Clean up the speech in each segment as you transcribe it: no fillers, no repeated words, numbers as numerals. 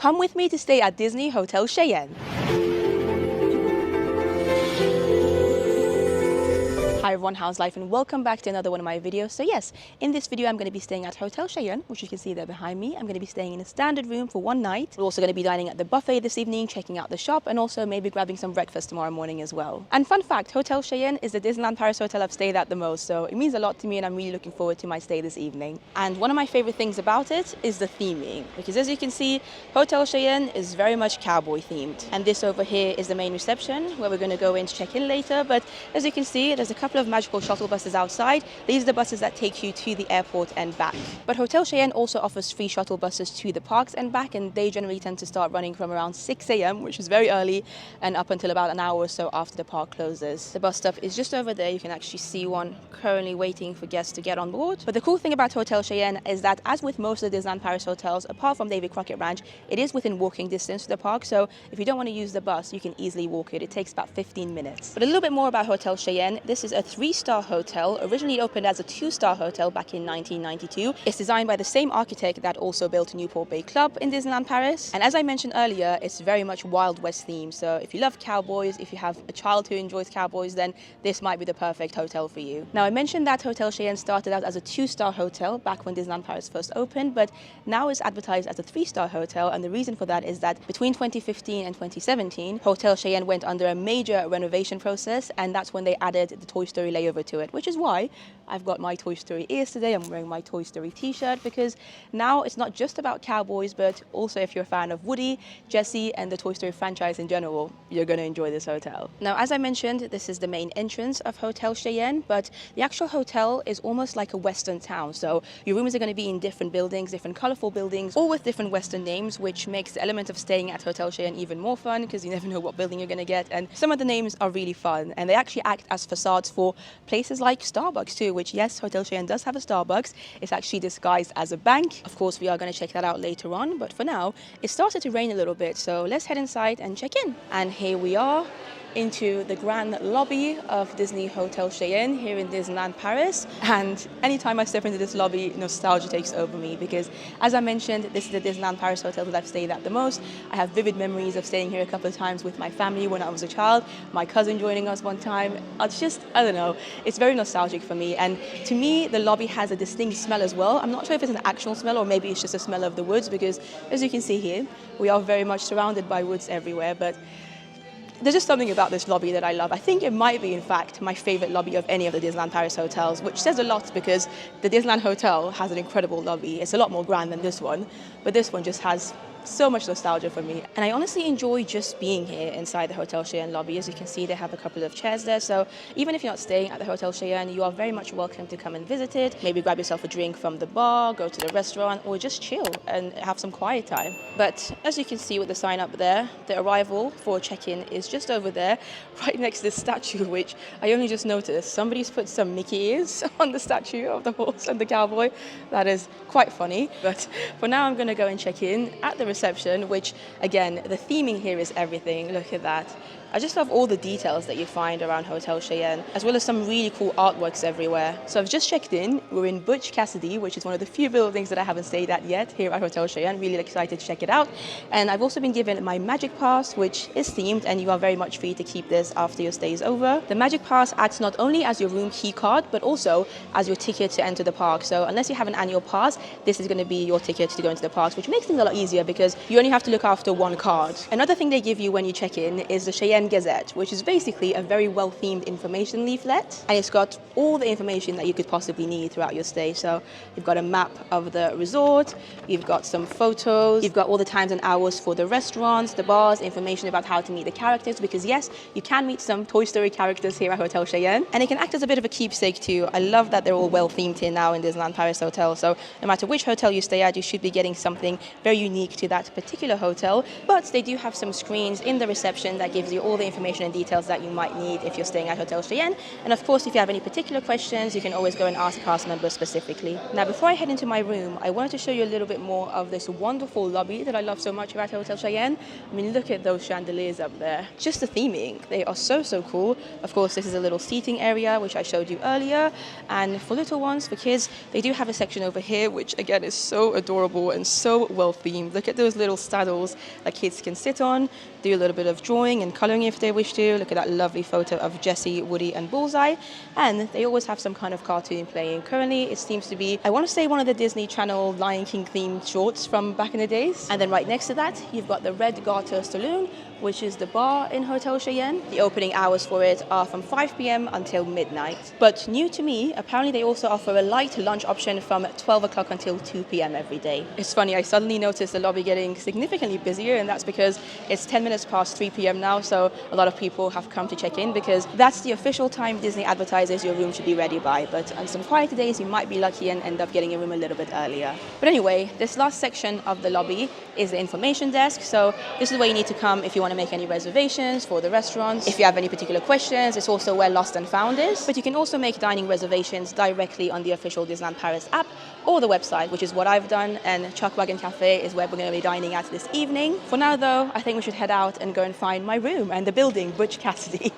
Come with me to stay at Disney Hotel Cheyenne. Hi everyone, how's life, and welcome back to another one of my videos. So yes, in this video I'm going to be staying at Hotel Cheyenne, which you can see there behind me. I'm going to be staying in a standard room for one night. We're also going to be dining at the buffet this evening, checking out the shop, and also maybe grabbing some breakfast tomorrow morning as well. And fun fact, Hotel Cheyenne is the Disneyland Paris hotel I've stayed at the most, so it means a lot to me and I'm really looking forward to my stay this evening. And one of my favorite things about it is the theming, because as you can see, Hotel Cheyenne is very much cowboy themed. And this over here is the main reception where we're going to go in to check in later, but as you can see, there's a couple of magical shuttle buses outside. These are the buses that take you to the airport and back. But Hotel Cheyenne also offers free shuttle buses to the parks and back, and they generally tend to start running from around 6 a.m, which is very early, and up until about an hour or so after the park closes. The bus stop is just over there. You can actually see one currently waiting for guests to get on board. But the cool thing about Hotel Cheyenne is that, as with most of the Disneyland Paris hotels, apart from David Crockett Ranch, it is within walking distance to the park, so if you don't want to use the bus, you can easily walk it. It takes about 15 minutes. But a little bit more about Hotel Cheyenne. This is a 3-star hotel, originally opened as a 2-star hotel back in 1992. It's designed by the same architect that also built Newport Bay Club in Disneyland Paris. And as I mentioned earlier, it's very much Wild West themed. So if you love cowboys, if you have a child who enjoys cowboys, then this might be the perfect hotel for you. Now, I mentioned that Hotel Cheyenne started out as a 2-star hotel back when Disneyland Paris first opened, but now it's advertised as a 3-star hotel. And the reason for that is that between 2015 and 2017, Hotel Cheyenne went under a major renovation process, and that's when they added the Toy Story layover to it, which is why I've got my Toy Story ears today. I'm wearing my Toy Story t-shirt, because now it's not just about cowboys, but also if you're a fan of Woody, Jessie, and the Toy Story franchise in general, you're going to enjoy this hotel. Now, as I mentioned, this is the main entrance of Hotel Cheyenne, but the actual hotel is almost like a Western town. So your rooms are going to be in different buildings, different colorful buildings, all with different Western names, which makes the element of staying at Hotel Cheyenne even more fun, because you never know what building you're going to get. And some of the names are really fun, and they actually act as facades for places like Starbucks too, which, yes, Hotel Cheyenne does have a Starbucks. It's actually disguised as a bank. Of course, we are going to check that out later on, but for now, it started to rain a little bit, so let's head inside and check in. And here we are into the grand lobby of Disney Hotel Cheyenne here in Disneyland Paris. And anytime I step into this lobby, nostalgia takes over me, because as I mentioned, this is the Disneyland Paris hotel that I've stayed at the most. I have vivid memories of staying here a couple of times with my family when I was a child, my cousin joining us one time. It's just, I don't know, it's very nostalgic for me. And to me, the lobby has a distinct smell as well. I'm not sure if it's an actual smell or maybe it's just a smell of the woods, because as you can see here, we are very much surrounded by woods everywhere. But there's just something about this lobby that I love. I think it might be, in fact, my favorite lobby of any of the Disneyland Paris hotels, which says a lot, because the Disneyland Hotel has an incredible lobby. It's a lot more grand than this one, but this one just has so much nostalgia for me. And I honestly enjoy just being here inside the Hotel Cheyenne lobby. As you can see, they have a couple of chairs there, so even if you're not staying at the Hotel Cheyenne, you are very much welcome to come and visit it. Maybe grab yourself a drink from the bar, go to the restaurant, or just chill and have some quiet time. But as you can see with the sign up there, the arrival for check-in is just over there, right next to this statue, which I only just noticed. Somebody's put some Mickey ears on the statue of the horse and the cowboy. That is quite funny. But for now, I'm going to go and check in at the reception, which, again, the theming here is everything. Look at that. I just love all the details that you find around Hotel Cheyenne, as well as some really cool artworks everywhere. So I've just checked in. We're in Butch Cassidy, which is one of the few buildings that I haven't stayed at yet here at Hotel Cheyenne. Really excited to check it out. And I've also been given my Magic Pass, which is themed, and you are very much free to keep this after your stay is over. The Magic Pass acts not only as your room key card, but also as your ticket to enter the park. So unless you have an annual pass, this is going to be your ticket to go into the parks, which makes things a lot easier because you only have to look after one card. Another thing they give you when you check in is the Cheyenne Gazette, which is basically a very well-themed information leaflet, and it's got all the information that you could possibly need throughout your stay. So you've got a map of the resort, you've got some photos, you've got all the times and hours for the restaurants, the bars, information about how to meet the characters, because yes, you can meet some Toy Story characters here at Hotel Cheyenne, and it can act as a bit of a keepsake too. I love that they're all well-themed here now in Disneyland Paris Hotel, so no matter which hotel you stay at, you should be getting something very unique to that particular hotel. But they do have some screens in the reception that gives you all all the information and details that you might need if you're staying at Hotel Cheyenne. And of course, if you have any particular questions, you can always go and ask cast members specifically. Now, before I head into my room, I wanted to show you a little bit more of this wonderful lobby that I love so much about Hotel Cheyenne. I mean, look at those chandeliers up there. Just the theming, they are so cool. Of course, this is a little seating area, which I showed you earlier. And for little ones, for kids, they do have a section over here, which again is so adorable and so well themed. Look at those little saddles that kids can sit on, do a little bit of drawing and coloring if they wish to. Look at that lovely photo of Jessie, Woody and Bullseye. And they always have some kind of cartoon playing. Currently, it seems to be, I want to say, one of the Disney Channel Lion King themed shorts from back in the days. And then right next to that, you've got the Red Garter Saloon, which is the bar in Hotel Cheyenne. The opening hours for it are from 5 p.m. until midnight. But new to me, apparently they also offer a light lunch option from 12 o'clock until 2 p.m. every day. It's funny, I suddenly noticed the lobby getting significantly busier, and that's because it's 10 minutes past 3 p.m. now, so a lot of people have come to check in because that's the official time Disney advertises your room should be ready by. But on some quieter days, you might be lucky and end up getting a room a little bit earlier. But anyway, this last section of the lobby is the information desk, so this is where you need to come if you want to make any reservations for the restaurants. If you have any particular questions, it's also where Lost and Found is. But you can also make dining reservations directly on the official Disneyland Paris app or the website, which is what I've done, and Chuck Wagon Cafe is where we're going to be dining at this evening. For now though, I think we should head out and go and find my room and the building, Butch Cassidy.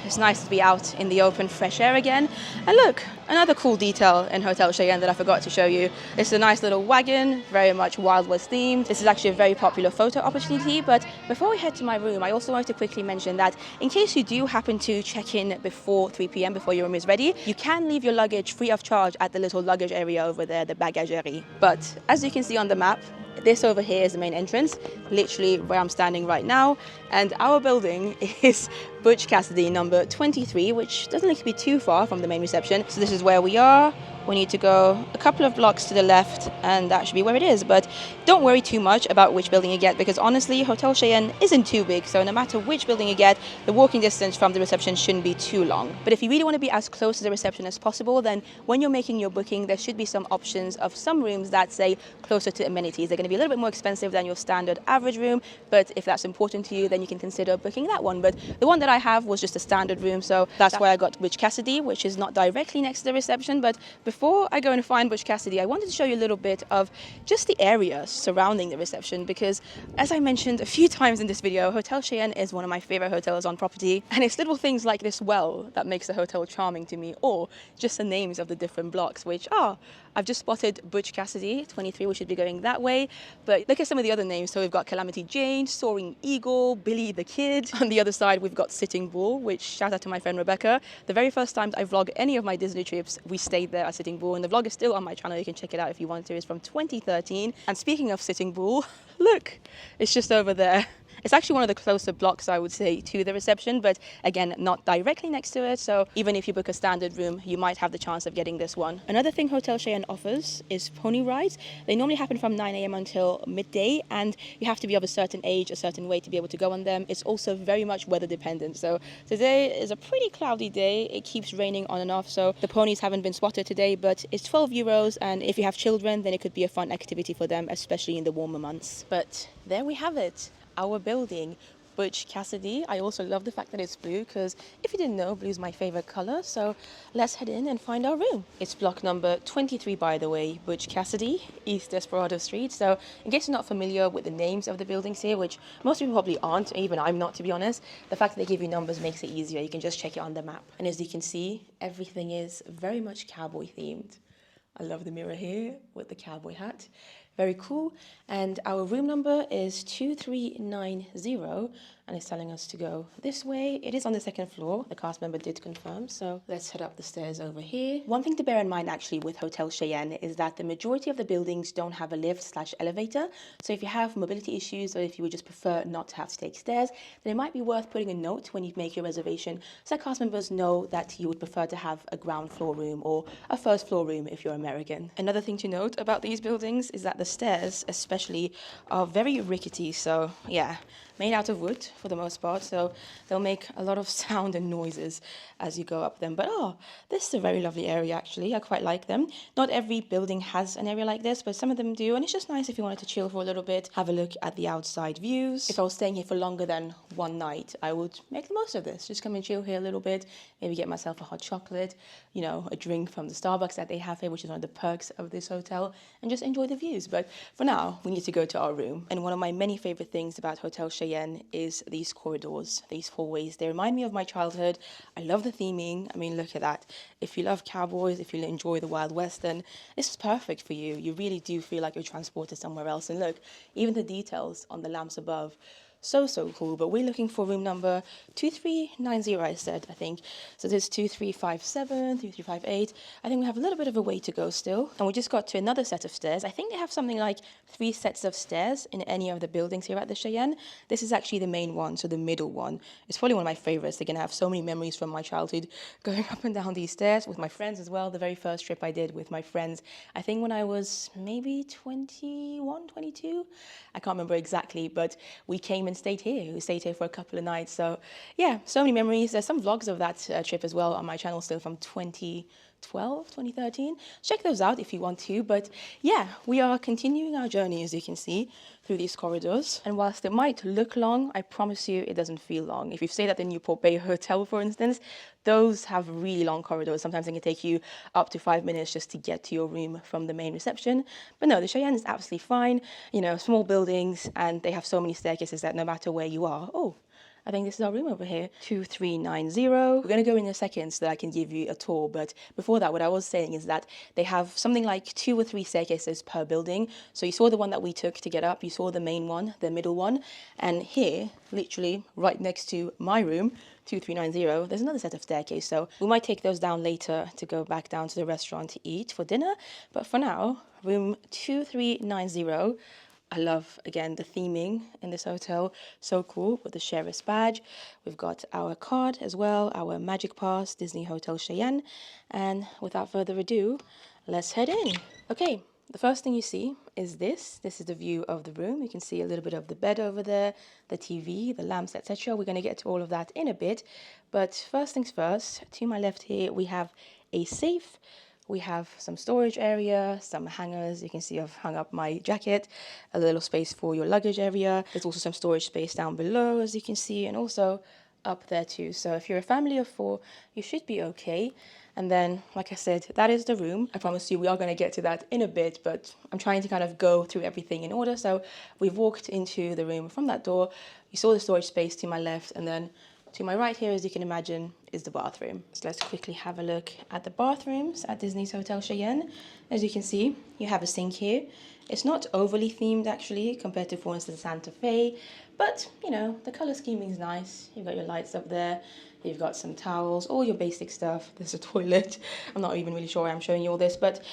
It's nice to be out in the open, fresh air again. And look, another cool detail in Hotel Cheyenne that I forgot to show you. It's a nice little wagon, very much Wild West themed. This is actually a very popular photo opportunity, but before we head to my room, I also wanted to quickly mention that in case you do happen to check in before 3 p.m., before your room is ready, you can leave your luggage free of charge at the little luggage area over there, the bagagerie. But as you can see on the map, this over here is the main entrance, literally where I'm standing right now. And our building is Butch Cassidy number 23, which doesn't look to be too far from the main reception. So this is where we are. We need to go a couple of blocks to the left and that should be where it is. But don't worry too much about which building you get because honestly, Hotel Cheyenne isn't too big. So no matter which building you get, the walking distance from the reception shouldn't be too long. But if you really want to be as close to the reception as possible, then when you're making your booking, there should be some options of some rooms that say closer to amenities. They're going to be a little bit more expensive than your standard average room. But if that's important to you, then you can consider booking that one. But the one that I have was just a standard room. So that's why I got Butch Cassidy, which is not directly next to the reception. But before I go and find Butch Cassidy, I wanted to show you a little bit of just the area surrounding the reception because, as I mentioned a few times in this video, Hotel Cheyenne is one of my favorite hotels on property, and it's little things like this well that makes the hotel charming to me, or just the names of the different blocks, which are, I've just spotted Butch Cassidy 23, we should be going that way, but look at some of the other names. So we've got Calamity Jane, Soaring Eagle, Billy the Kid. On the other side, we've got Sitting Bull, which shout out to my friend Rebecca. The very first time I vlog any of my Disney trips, we stayed there at Sitting Bull, and the vlog is still on my channel. You can check it out if you want to. It's from 2013. And speaking of Sitting Bull, look, it's just over there. It's actually one of the closer blocks, I would say, to the reception, but again, not directly next to it. So even if you book a standard room, you might have the chance of getting this one. Another thing Hotel Cheyenne offers is pony rides. They normally happen from 9 a.m. until midday, and you have to be of a certain age, a certain weight to be able to go on them. It's also very much weather dependent. So today is a pretty cloudy day. It keeps raining on and off, so the ponies haven't been spotted today, but it's 12 euros. And if you have children, then it could be a fun activity for them, especially in the warmer months. But there we have it. Our building, Butch Cassidy. I also love the fact that it's blue because if you didn't know, blue is my favorite color. So let's head in and find our room. It's block number 23, by the way, Butch Cassidy, East Desperado Street. So in case you're not familiar with the names of the buildings here, which most people probably aren't, even I'm not, to be honest, the fact that they give you numbers makes it easier. You can just check it on the map. And as you can see, everything is very much cowboy themed. I love the mirror here with the cowboy hat. Very cool. And our room number is 2390, and it's telling us to go this way. It is on the second floor. The cast member did confirm, so let's head up the stairs over here. One thing to bear in mind actually with Hotel Cheyenne is that the majority of the buildings don't have a lift/elevator. So if you have mobility issues, or if you would just prefer not to have to take stairs, then it might be worth putting a note when you make your reservation so that cast members know that you would prefer to have a ground floor room or a first floor room if you're American. Another thing to note about these buildings is that the stairs especially are very rickety. So yeah, made out of wood for the most part, so they'll make a lot of sound and noises as you go up them. But this is a very lovely area actually. I quite like them. Not every building has an area like this, but some of them do, and it's just nice if you wanted to chill for a little bit, have a look at the outside views. If I was staying here for longer than one night, I would make the most of this. Just come and chill here a little bit, maybe get myself a hot chocolate, you know, a drink from the Starbucks that they have here, which is one of the perks of this hotel, and just enjoy the views. But for now, we need to go to our room. And one of my many favorite things about Hotel Cheyenne is these corridors, these hallways. They remind me of my childhood. I love the theming. I mean, look at that. If you love cowboys, if you enjoy the Wild West, then this is perfect for you. You really do feel like you're transported somewhere else. And look, even the details on the lamps above, so cool. But we're looking for room number 2390, I said, I think. So this is 2357, 2358. I think we have a little bit of a way to go still. And we just got to another set of stairs. I think they have something like 3 sets of stairs in any of the buildings here at the Cheyenne. This is actually the main one, so the middle one. It's probably one of my favorites. Again, I have so many memories from my childhood going up and down these stairs with my friends as well. The very first trip I did with my friends, I think when I was maybe 21, 22. I can't remember exactly, but we came and stayed here. We stayed here for a couple of nights. So yeah, so many memories. There's some vlogs of that trip as well on my channel still from 2012, 2013. Check those out if you want to. But yeah, we are continuing our journey, as you can see, through these corridors. And whilst it might look long, I promise you it doesn't feel long. If you've stayed at the Newport Bay Hotel, for instance, those have really long corridors. Sometimes it can take you up to 5 minutes just to get to your room from the main reception. But no, the Cheyenne is absolutely fine. You know, small buildings, and they have so many staircases that no matter where you are, oh, I think this is our room over here, 2390. We're going to go in a second so that I can give you a tour. But before that, what I was saying is that they have something like 2 or 3 staircases per building. So you saw the one that we took to get up. You saw the main one, the middle one. And here, literally right next to my room, 2390, there's another set of staircase. So we might take those down later to go back down to the restaurant to eat for dinner. But for now, room 2390. I love, again, the theming in this hotel. So cool with the sheriff's badge. We've got our card as well, our Magic Pass, Disney Hotel Cheyenne. And without further ado, let's head in. Okay, the first thing you see is this. This is the view of the room. You can see a little bit of the bed over there, the TV, the lamps, etc. We're going to get to all of that in a bit. But first things first, to my left here, we have a safe. We have some storage area, some hangers. You can see I've hung up my jacket, a little space for your luggage area. There's also some storage space down below, as you can see, and also up there too. So if you're a family of 4, you should be okay. And then, like I said, that is the room. I promise you we are going to get to that in a bit, but I'm trying to kind of go through everything in order. So we've walked into the room from that door. You saw the storage space to my left, and then to my right here, as you can imagine, is the bathroom. So let's quickly have a look at the bathrooms at Disney's Hotel Cheyenne. As you can see, you have a sink here. It's not overly themed, actually, compared to, for instance, Santa Fe. But, you know, the color scheming is nice. You've got your lights up there. You've got some towels, all your basic stuff. There's a toilet. I'm not even really sure why I'm showing you all this. But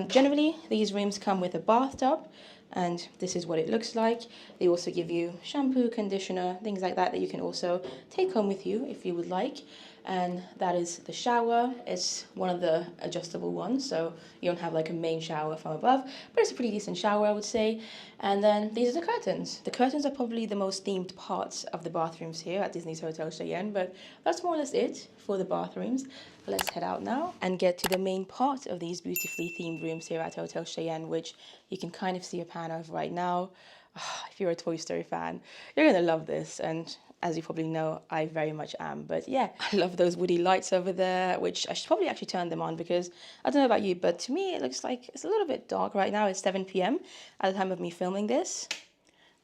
generally, these rooms come with a bathtub. And this is what it looks like. They also give you shampoo, conditioner, things like that that you can also take home with you if you would like. And that is the shower. It's one of the adjustable ones, so you don't have like a main shower from above, but it's a pretty decent shower, I would say. And then these are the curtains. The curtains are probably the most themed parts of the bathrooms here at Disney's Hotel Cheyenne, but that's more or less it for the bathrooms. Let's head out now and get to the main part of these beautifully themed rooms here at Hotel Cheyenne, which you can kind of see a pan of right now. Oh, if you're a Toy Story fan, you're gonna love this. And as you probably know, I very much am. But yeah, I love those Woody lights over there, which I should probably actually turn them on because I don't know about you, but to me, it looks like it's a little bit dark right now. It's 7 p.m. at the time of me filming this.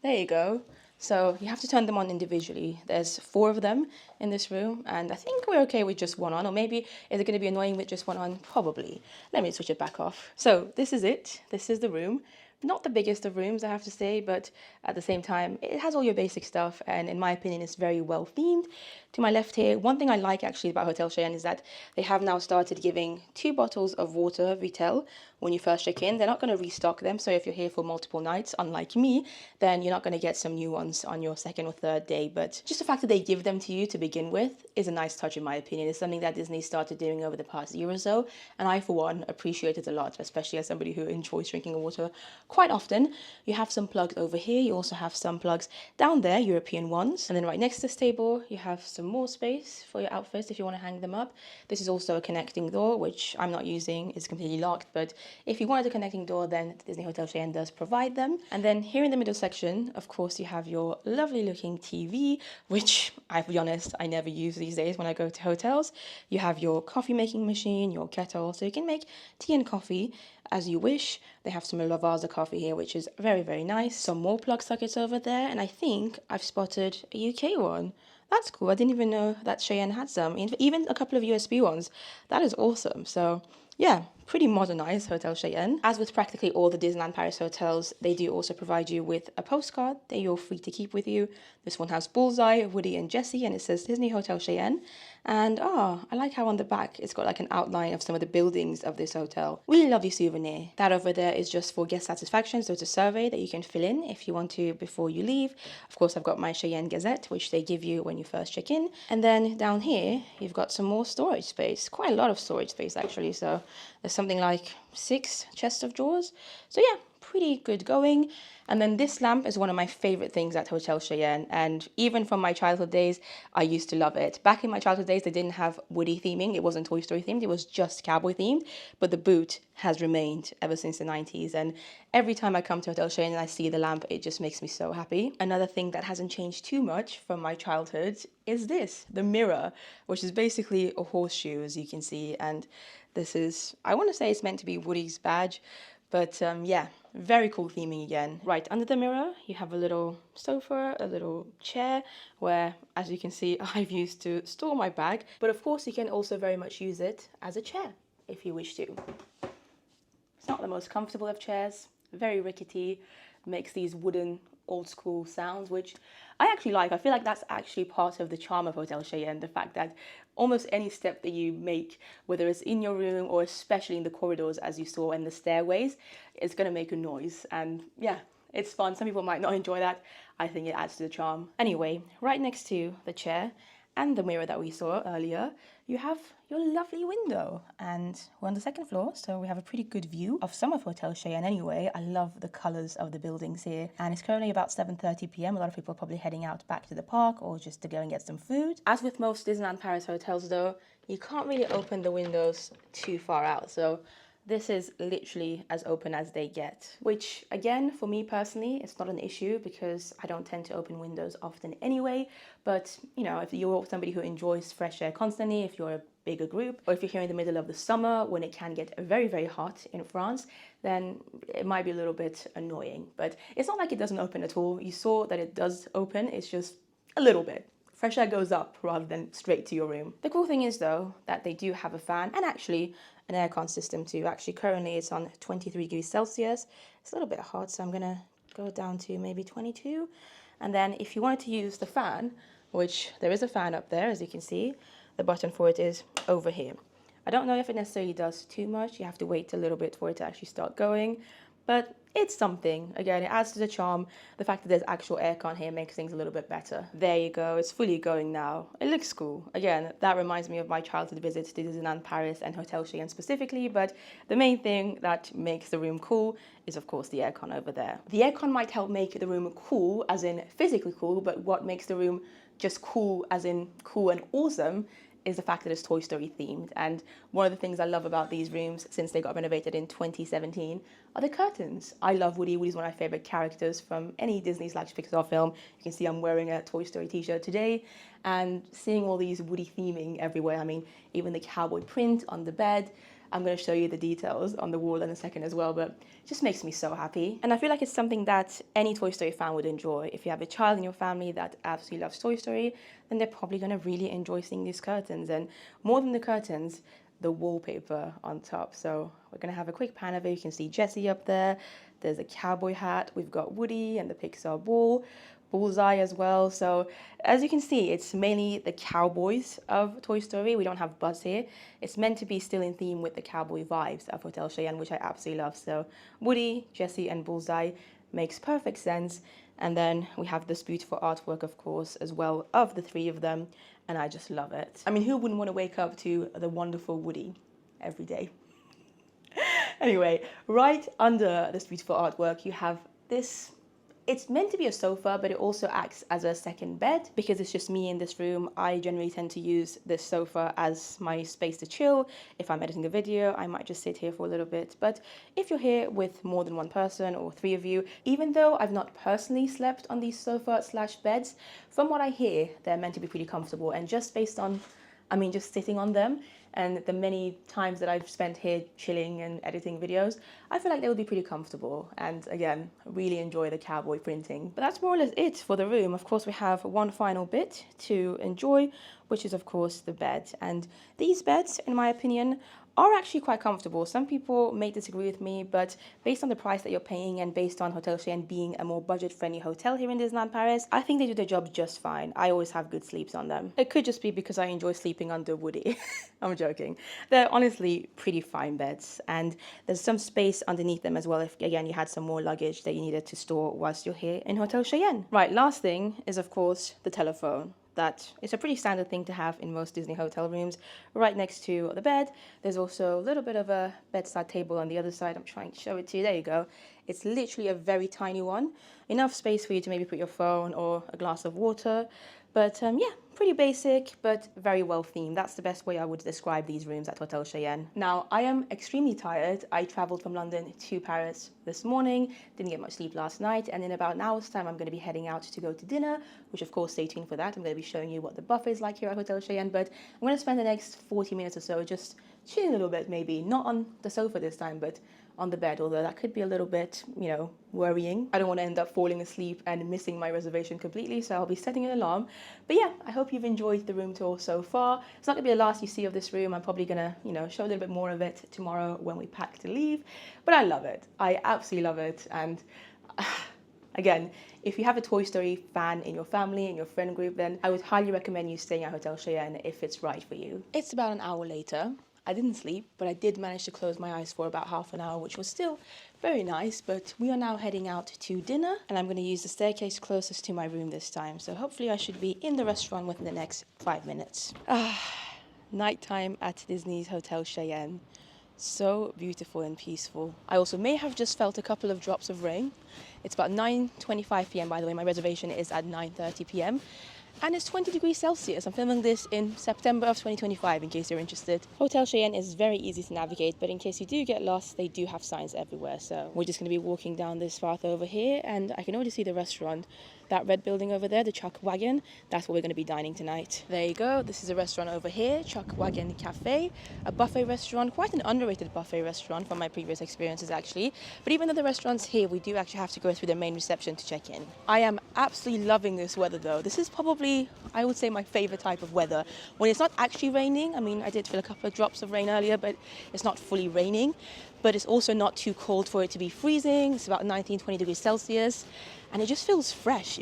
There you go. So you have to turn them on individually. There's 4 of them in this room, and I think we're okay with just one on, or maybe is it going to be annoying with just one on? Probably. Let me switch it back off. So this is it. This is the room. Not the biggest of rooms, I have to say, but at the same time, it has all your basic stuff, and in my opinion, it's very well themed. To my left here, one thing I like actually about Hotel Cheyenne is that they have now started giving 2 bottles of water retail when you first check in. They're not going to restock them, so if you're here for multiple nights, unlike me, then you're not going to get some new ones on your 2nd or 3rd day. But just the fact that they give them to you to begin with is a nice touch, in my opinion. It's something that Disney started doing over the past year or so, and I, for one, appreciate it a lot, especially as somebody who enjoys drinking water quite often. You have some plugs over here. You also have some plugs down there, European ones. And then right next to this table, you have some some more space for your outfits if you want to hang them up. This is also a connecting door, which I'm not using. It's completely locked, but if you wanted a connecting door, then the Disney Hotel Cheyenne does provide them. And then here in the middle section, of course, you have your lovely looking TV, which I'll be honest, I never use these days when I go to hotels. You have your coffee making machine, your kettle, so you can make tea and coffee as you wish. They have some Lavazza coffee here, which is very, very nice. Some more plug sockets over there, and I think I've spotted a UK one. That's cool. I didn't even know that Cheyenne had some, even a couple of USB ones. That is awesome. So yeah, pretty modernized Hotel Cheyenne. As with practically all the Disneyland Paris hotels, they do also provide you with a postcard that you're free to keep with you. This one has Bullseye, Woody and Jessie, and it says Disney Hotel Cheyenne. And I like how on the back it's got like an outline of some of the buildings of this hotel. Really lovely souvenir. That over there is just for guest satisfaction, so it's a survey that you can fill in if you want to before you leave. Of course, I've got my Cheyenne Gazette, which they give you when you first check in. And then down here, you've got some more storage space. Quite a lot of storage space actually, so there's something like 6 chests of drawers. So yeah, pretty good going. And then this lamp is one of my favorite things at Hotel Cheyenne, and even from my childhood days, I used to love it. Back in my childhood days, they didn't have Woody theming. It wasn't Toy Story themed. It was just cowboy themed, but the boot has remained ever since the 90s. And every time I come to Hotel Cheyenne and I see the lamp, it just makes me so happy. Another thing that hasn't changed too much from my childhood is this, the mirror, which is basically a horseshoe, as you can see. And this is, I want to say it's meant to be Woody's badge, but yeah, very cool theming again. Right under the mirror, you have a little sofa, a little chair, where, as you can see, I've used to store my bag. But of course, you can also very much use it as a chair, if you wish to. It's not the most comfortable of chairs, very rickety, makes these wooden old school sounds, which I actually like. I feel like that's actually part of the charm of Hotel Cheyenne, the fact that almost any step that you make, whether it's in your room or especially in the corridors as you saw and the stairways, it's going to make a noise. And yeah, it's fun. Some people might not enjoy that. I think it adds to the charm. Anyway, right next to the chair and the mirror that we saw earlier, you have your lovely window. And we're on the 2nd floor, so we have a pretty good view of some of Hotel Cheyenne anyway. I love the colours of the buildings here. And it's currently about 7:30 p.m. A lot of people are probably heading out back to the park or just to go and get some food. As with most Disneyland Paris hotels though, you can't really open the windows too far out. So this is literally as open as they get, which again, for me personally, it's not an issue because I don't tend to open windows often anyway. But you know, if you're somebody who enjoys fresh air constantly, if you're a bigger group, or if you're here in the middle of the summer when it can get very, very hot in France, then it might be a little bit annoying. But it's not like it doesn't open at all. You saw that it does open, it's just a little bit. Fresh air goes up rather than straight to your room. The cool thing is though, that they do have a fan and actually an aircon system too. Actually, currently it's on 23 degrees Celsius. It's a little bit hot, so I'm gonna go down to maybe 22. And then if you wanted to use the fan, which there is a fan up there, as you can see, the button for it is over here. I don't know if it necessarily does too much. You have to wait a little bit for it to actually start going, but it's something. Again, it adds to the charm. The fact that there's actual aircon here makes things a little bit better. There you go, it's fully going now. It looks cool. Again, that reminds me of my childhood visits to Disneyland Paris and Hotel Cheyenne specifically, but the main thing that makes the room cool is of course the aircon over there. The aircon might help make the room cool, as in physically cool, but what makes the room just cool, as in cool and awesome, is the fact that it's Toy Story themed. And one of the things I love about these rooms since they got renovated in 2017 are the curtains. I love Woody. Woody's one of my favorite characters from any Disney / Pixar film. You can see I'm wearing a Toy Story t-shirt today, and seeing all these Woody theming everywhere. I mean, even the cowboy print on the bed. I'm going to show you the details on the wall in a second as well, but it just makes me so happy. And I feel like it's something that any Toy Story fan would enjoy. If you have a child in your family that absolutely loves Toy Story, then they're probably going to really enjoy seeing these curtains. And more than the curtains, the wallpaper on top. So we're going to have a quick pan of it. You can see Jessie up there. There's a cowboy hat. We've got Woody and the Pixar ball. Bullseye as well. So as you can see, it's mainly the cowboys of Toy Story. We don't have Buzz here. It's meant to be still in theme with the cowboy vibes of Hotel Cheyenne, which I absolutely love. So Woody, Jessie and Bullseye makes perfect sense. And then we have this beautiful artwork, of course, as well, of the three of them. And I just love it. I mean, who wouldn't want to wake up to the wonderful Woody every day? Anyway, right under this beautiful artwork, you have this It's meant to be a sofa, but it also acts as a second bed. Because it's just me in this room, I generally tend to use this sofa as my space to chill. If I'm editing a video, I might just sit here for a little bit. But if you're here with more than one person or 3 of you, even though I've not personally slept on these sofa/beds, from what I hear, they're meant to be pretty comfortable. And just based on, just sitting on them and the many times that I've spent here chilling and editing videos, I feel like they would be pretty comfortable. And again, really enjoy the cowboy printing. But that's more or less it for the room. Of course, we have one final bit to enjoy, which is of course the bed. And these beds, in my opinion, are actually quite comfortable. Some people may disagree with me, but based on the price that you're paying and based on Hotel Cheyenne being a more budget-friendly hotel here in Disneyland Paris, I think they do their job just fine. I always have good sleeps on them. It could just be because I enjoy sleeping under Woody. I'm joking. They're honestly pretty fine beds, and there's some space underneath them as well if, again, you had some more luggage that you needed to store whilst you're here in Hotel Cheyenne. Right, last thing is, of course, the telephone. That is a pretty standard thing to have in most Disney hotel rooms. Right next to the bed, there's also a little bit of a bedside table on the other side. I'm trying to show it to you. There you go. It's literally a very tiny one. Enough space for you to maybe put your phone or a glass of water. But yeah, pretty basic, but very well themed. That's the best way I would describe these rooms at Hotel Cheyenne. Now, I am extremely tired. I traveled from London to Paris this morning, didn't get much sleep last night, and in about an hour's time, I'm going to be heading out to go to dinner, which of course, stay tuned for that. I'm going to be showing you what the buffet is like here at Hotel Cheyenne, but I'm going to spend the next 40 minutes or so just chilling a little bit, maybe. Not on the sofa this time, but on the bed, although that could be a little bit, worrying. I don't want to end up falling asleep and missing my reservation completely, so I'll be setting an alarm. But yeah, I hope you've enjoyed the room tour so far. It's not going to be the last you see of this room. I'm probably going to, show a little bit more of it tomorrow when we pack to leave. But I love it. I absolutely love it. And again, if you have a Toy Story fan in your family, in your friend group, then I would highly recommend you staying at Hotel Cheyenne if it's right for you. It's about an hour later. I didn't sleep, but I did manage to close my eyes for about half an hour, which was still very nice. But we are now heading out to dinner, and I'm going to use the staircase closest to my room this time. So hopefully I should be in the restaurant within the next 5 minutes. Nighttime at Disney's Hotel Cheyenne. So beautiful and peaceful. I also may have just felt a couple of drops of rain. It's about 9:25 p.m. by the way. My reservation is at 9:30 p.m. And it's 20 degrees Celsius. I'm filming this in September of 2025, in case you're interested. Hotel Cheyenne is very easy to navigate, but in case you do get lost, they do have signs everywhere. So we're just going to be walking down this path over here, and I can already see the restaurant. That red building over there, the Chuck Wagon, that's where we're going to be dining tonight. There you go. This is a restaurant over here, Chuck Wagon Cafe, a buffet restaurant, quite an underrated buffet restaurant from my previous experiences actually. But even though the restaurant's here, we do actually have to go through the main reception to check in. I am absolutely loving this weather though. This is probably, I would say, my favorite type of weather. When it's not actually raining, I did feel a couple of drops of rain earlier, but it's not fully raining. But it's also not too cold for it to be freezing. It's about 19, 20 degrees Celsius. And it just feels fresh,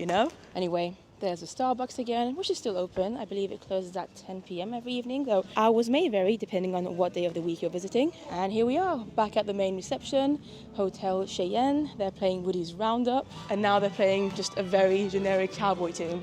Anyway, there's a Starbucks again, which is still open. I believe it closes at 10 p.m. every evening, though hours may vary depending on what day of the week you're visiting. And here we are, back at the main reception, Hotel Cheyenne. They're playing Woody's Roundup, and now they're playing just a very generic cowboy tune.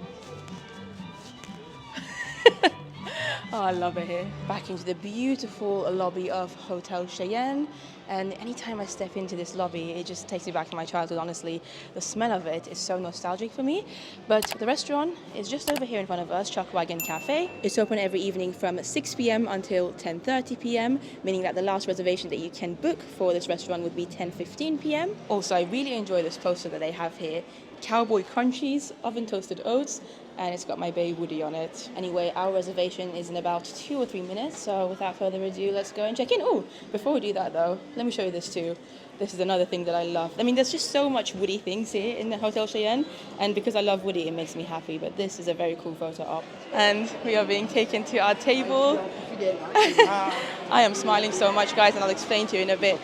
Oh, I love it here. Back into the beautiful lobby of Hotel Cheyenne. And anytime I step into this lobby, it just takes me back to my childhood, honestly. The smell of it is so nostalgic for me. But the restaurant is just over here in front of us, Chuck Wagon Cafe. It's open every evening from 6 p.m. until 10:30 p.m., meaning that the last reservation that you can book for this restaurant would be 10:15 p.m. Also, I really enjoy this poster that they have here. Cowboy Crunchies, oven toasted oats, and it's got my baby Woody on it. Anyway, our reservation is in about 2 or 3 minutes, so without further ado, let's go and check in. Oh, before we do that though, let me show you this too. This is another thing that I love. There's just so much Woody things here in the Hotel Cheyenne, and because I love Woody, it makes me happy, but this is a very cool photo op. And we are being taken to our table. I am smiling so much, guys, and I'll explain to you in a bit.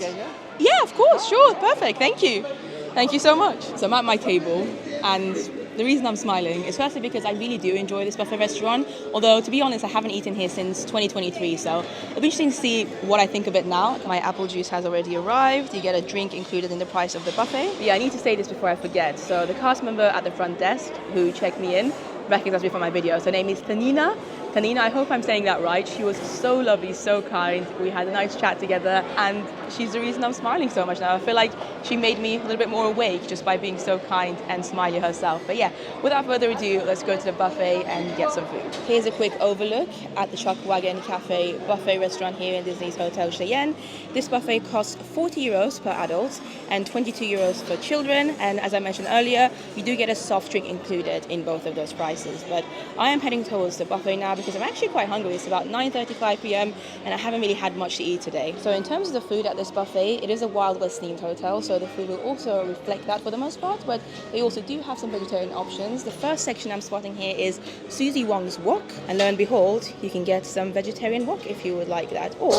Yeah, of course, sure, perfect, thank you. Thank you so much. So I'm at my table, and the reason I'm smiling is firstly because I really do enjoy this buffet restaurant, although to be honest, I haven't eaten here since 2023, so it'll be interesting to see what I think of it now. My apple juice has already arrived. You get a drink included in the price of the buffet. But yeah, I need to say this before I forget. So the cast member at the front desk who checked me in recognized me from my videos. Her name is Tanina. Tanina, I hope I'm saying that right. She was so lovely, so kind. We had a nice chat together, and she's the reason I'm smiling so much now. I feel like she made me a little bit more awake just by being so kind and smiley herself. But yeah, without further ado, let's go to the buffet and get some food. Here's a quick overlook at the Chuck Wagon Cafe buffet restaurant here in Disney's Hotel Cheyenne. This buffet costs 40 euros per adult and 22 euros for children. And as I mentioned earlier, you do get a soft drink included in both of those prices. But I am heading towards the buffet now because I'm actually quite hungry. It's about 9:35 p.m. and I haven't really had much to eat today. So in terms of the food at this buffet, it is a Wild West themed hotel, so the food will also reflect that for the most part, but they also do have some vegetarian options. The first section I'm spotting here is Susie Wong's wok, and lo and behold, you can get some vegetarian wok if you would like that, or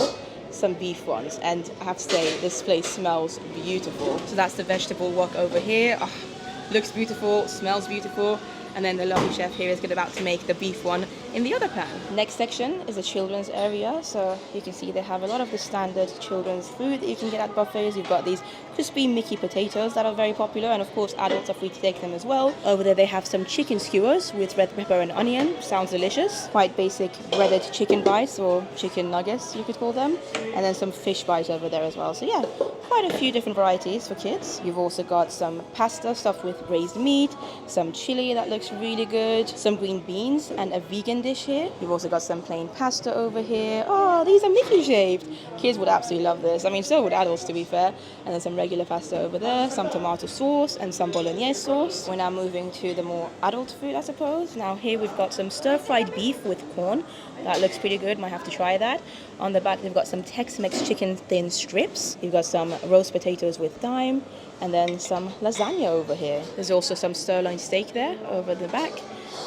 some beef ones. And I have to say, this place smells beautiful. So that's the vegetable wok over here. Oh, looks beautiful, smells beautiful. And then the lovely chef here is about to make the beef one in the other pan. Next section is the children's area. So you can see they have a lot of the standard children's food that you can get at buffets. You've got these crispy Mickey potatoes that are very popular, and of course adults are free to take them as well. Over there they have some chicken skewers with red pepper and onion. Sounds delicious. Quite basic breaded chicken bites, or chicken nuggets you could call them. And then some fish bites over there as well. So yeah, quite a few different varieties for kids. You've also got some pasta stuffed with braised meat, some chili that looks really good, some green beans, and a vegan dish here. You've also got some plain pasta over here. Oh, these are Mickey shaped. Kids would absolutely love this. I mean, so would adults, to be fair. And then some regular pasta over there, some tomato sauce and some bolognese sauce. We're now moving to the more adult food, I suppose. Now here we've got some stir-fried beef with corn. That looks pretty good. Might have to try that. On the back, they've got some Tex-Mex chicken thin strips. You've got some roast potatoes with thyme, and then some lasagna over here. There's also some sirloin steak there over the back,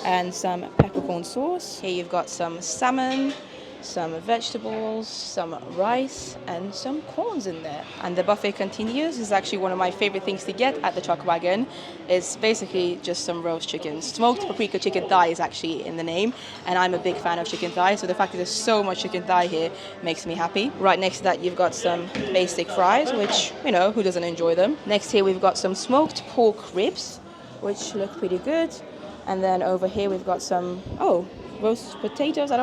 and some peppercorn sauce. Here you've got some salmon, some vegetables, some rice, and some corns in there. And the buffet continues. This is actually one of my favorite things to get at the Chuck Wagon. It's basically just some roast chicken. Smoked paprika chicken thigh is actually in the name, and I'm a big fan of chicken thigh, so the fact that there's so much chicken thigh here makes me happy. Right next to that you've got some basic fries, which, you know, who doesn't enjoy them. Next here we've got some smoked pork ribs, which look pretty good. And then over here we've got some, roast potatoes. I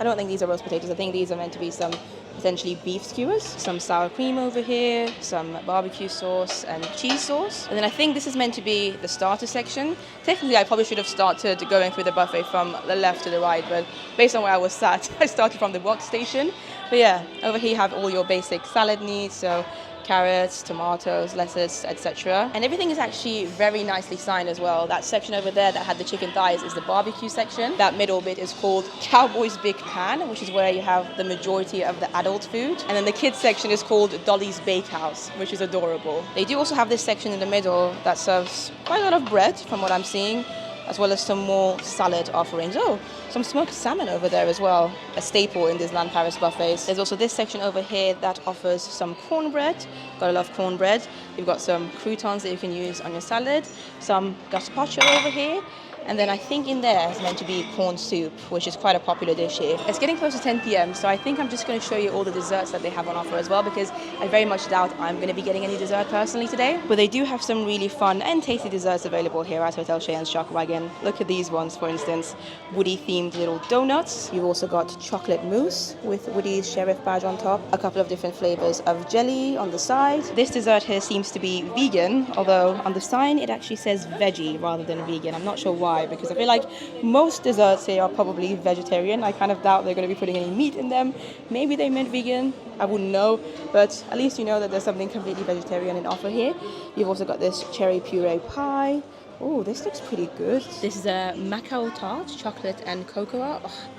don't think these are roast potatoes. I think these are meant to be some potentially beef skewers. Some sour cream over here, some barbecue sauce and cheese sauce. And then I think this is meant to be the starter section. Technically, I probably should have started going through the buffet from the left to the right, but based on where I was sat, I started from the wok station. But yeah, over here you have all your basic salad needs, so carrots, tomatoes, lettuce, etc. And everything is actually very nicely signed as well. That section over there that had the chicken thighs is the barbecue section. That middle bit is called Cowboy's Big Pan, which is where you have the majority of the adult food. And then the kids section is called Dolly's Bakehouse, which is adorable. They do also have this section in the middle that serves quite a lot of bread from what I'm seeing, as well as some more salad offerings. Oh, some smoked salmon over there as well, a staple in Disneyland Paris buffets. There's also this section over here that offers some cornbread. Gotta love cornbread. You've got some croutons that you can use on your salad, some gazpacho over here, and then I think in there is meant to be corn soup, which is quite a popular dish here. It's getting close to 10 p.m, so I think I'm just going to show you all the desserts that they have on offer as well, because I very much doubt I'm going to be getting any dessert personally today. But they do have some really fun and tasty desserts available here at Hotel Cheyenne's Chuck Wagon. Look at these ones, for instance, Woody-themed little donuts. You've also got chocolate mousse with Woody's sheriff badge on top, a couple of different flavors of jelly on the side. This dessert here seems to be vegan, although on the sign it actually says veggie rather than vegan. I'm not sure why, because I feel like most desserts here are probably vegetarian. I kind of doubt they're going to be putting any meat in them. Maybe they meant vegan, I wouldn't know, but at least you know that there's something completely vegetarian in offer here. You've also got this cherry puree pie. Oh, this looks pretty good. This is a Macao tart, chocolate and cocoa. Oh,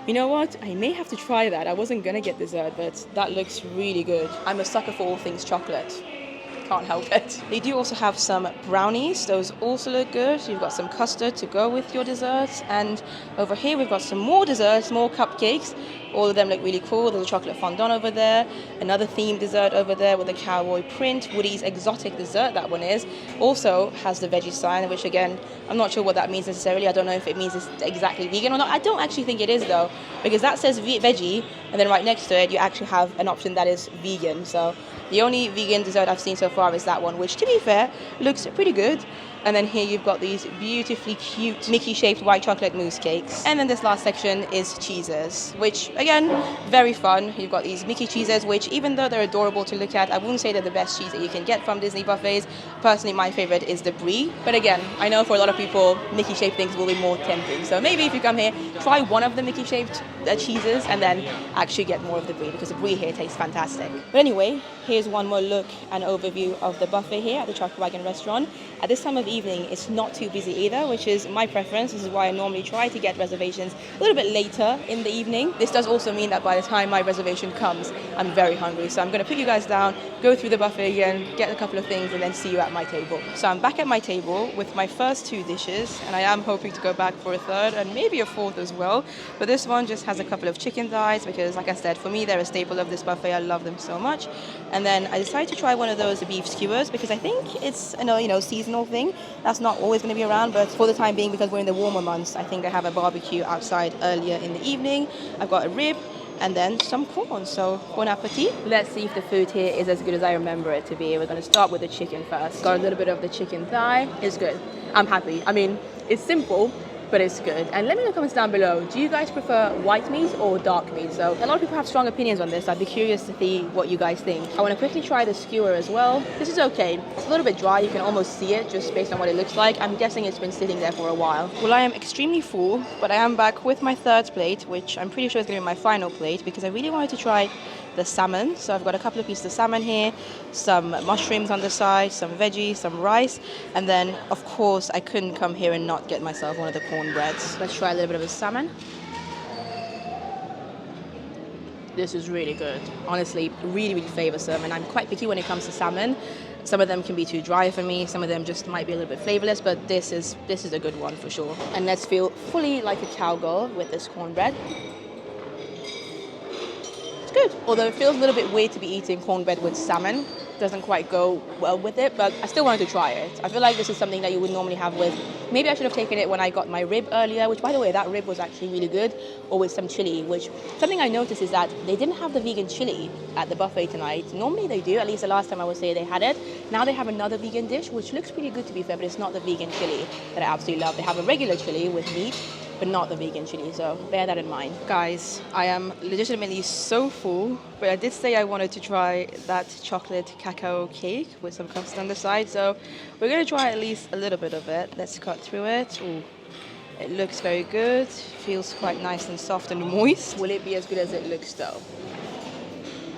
you know what? I may have to try that. I wasn't going to get dessert, but that looks really good. I'm a sucker for all things chocolate. Can't help it. They do also have some brownies. Those also look good. You've got some custard to go with your desserts. And over here we've got some more desserts, more cupcakes. All of them look really cool. There's a chocolate fondant over there. Another themed dessert over there with a cowboy print. Woody's exotic dessert, that one is. Also has the veggie sign, which again, I'm not sure what that means necessarily. I don't know if it means it's exactly vegan or not. I don't actually think it is though, because that says veggie, and then right next to it, you actually have an option that is vegan. So the only vegan dessert I've seen so far is that one, which to be fair, looks pretty good. And then here you've got these beautifully cute Mickey-shaped white chocolate mousse cakes. And then this last section is cheeses, which again, very fun. You've got these Mickey cheeses, which even though they're adorable to look at, I wouldn't say they're the best cheese that you can get from Disney buffets. Personally, my favorite is the brie. But again, I know for a lot of people, Mickey-shaped things will be more tempting. So maybe if you come here, try one of the Mickey-shaped cheeses and then actually get more of the brie, because the brie here tastes fantastic. But anyway, here's one more look and overview of the buffet here at the Chuck Wagon restaurant. At this time of evening, it's not too busy either, which is my preference. This is why I normally try to get reservations a little bit later in the evening. This does also mean that by the time my reservation comes, I'm very hungry. So I'm going to put you guys down, go through the buffet again, get a couple of things, and then see you at my table. So I'm back at my table with my first 2 dishes, and I am hoping to go back for a third and maybe a fourth as well. But this one just has a couple of chicken thighs because, like I said, for me, they're a staple of this buffet. I love them so much. And then I decided to try one of those beef skewers because I think it's a seasonal thing. That's not always going to be around, but for the time being, because we're in the warmer months, I think they have a barbecue outside earlier in the evening. I've got a rib and then some corn, so bon appetit. Let's see if the food here is as good as I remember it to be. We're going to start with the chicken first. Got a little bit of the chicken thigh. It's good. I'm happy. I mean, it's simple, but it's good. And let me know in the comments down below, do you guys prefer white meat or dark meat? So a lot of people have strong opinions on this. I'd be curious to see what you guys think. I want to quickly try the skewer as well. This is okay. It's a little bit dry. You can almost see it just based on what it looks like. I'm guessing it's been sitting there for a while. Well, I am extremely full, but I am back with my third plate, which I'm pretty sure is going to be my final plate because I really wanted to try the salmon. So I've got a couple of pieces of salmon here, some mushrooms on the side, some veggies, some rice, and then of course I couldn't come here and not get myself one of the cornbreads. Let's try a little bit of the salmon. This is really good. Honestly, really flavor salmon. I'm quite picky when it comes to salmon. Some of them can be too dry for me. Some of them just might be a little bit flavorless, but this is a good one for sure. And let's feel fully like a cowgirl with this cornbread. Good. Although it feels a little bit weird to be eating cornbread with salmon. Doesn't quite go well with it, but I still wanted to try it. I feel like this is something that you would normally have with, maybe I should have taken it when I got my rib earlier, which by the way, that rib was actually really good, or with some chili, which something I noticed is that they didn't have the vegan chili at the buffet tonight. Normally they do, at least the last time I was there they had it. Now they have another vegan dish, which looks pretty good to be fair, but it's not the vegan chili that I absolutely love. They have a regular chili with meat, but not the vegan chili, so bear that in mind. Guys, I am legitimately so full, but I did say I wanted to try that chocolate cacao cake with some custard on the side, so we're gonna try at least a little bit of it. Let's cut through it. Ooh, it looks very good, feels quite nice and soft and moist. Will it be as good as it looks though?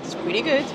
It's pretty good.